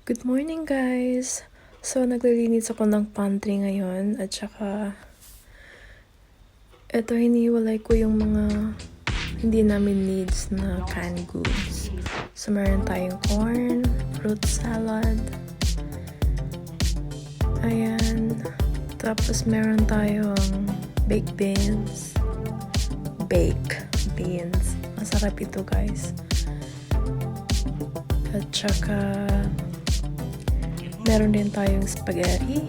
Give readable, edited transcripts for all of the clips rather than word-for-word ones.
Good morning guys! So naglilinis ako ng pantry ngayon at saka eto hiniwalay ko yung mga hindi namin needs na canned goods. So meron tayong corn, fruit salad, ayan, tapos meron tayong baked beans, masarap ito guys, at saka meron din tayong spaghetti.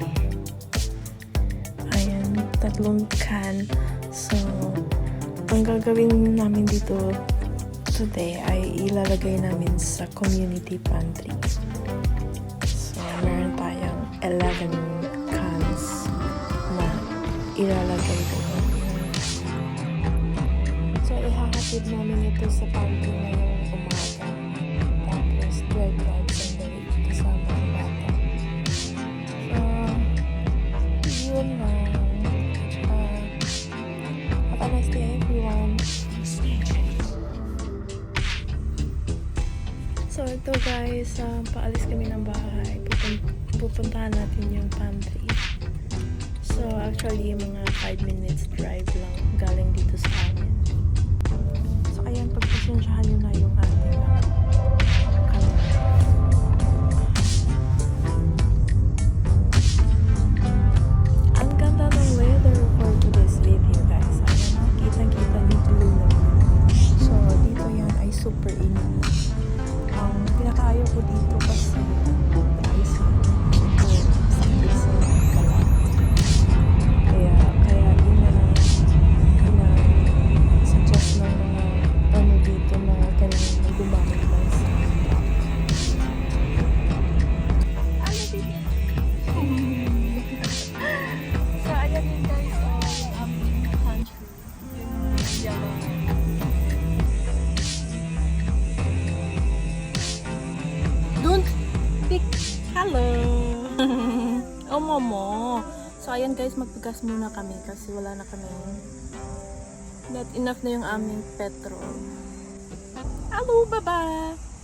Ayan, 3 can. So, ang gagawin namin dito today ay ilalagay namin sa community pantry. So, meron tayong 11 cans na ilalagay doon. So, ihahatid namin ito sa pantry ngayong umaga. Tapos, drive sandali kasama ang bata. Yun lang. Have a nice day, everyone. So, ito guys, paalis kami ng bahay. Pupuntahan natin yung pantry. So, actually, mga 5 minutes drive lang galing dito sa amin. So, ayan, pagpasensyahan nyo na yung ating super init. Pinakaayaw ko dito kasi rice super sakit sa kalat. Kaya yun na suggest ng mga dito na kailangan gumamit lang sa so ayan yun guys, yung aming country, yung yellow. Hello! Oh, Momo! So, ayan guys, magpigas muna kami kasi wala na kami. Not enough na yung aming petrol. Hello! Bye-bye!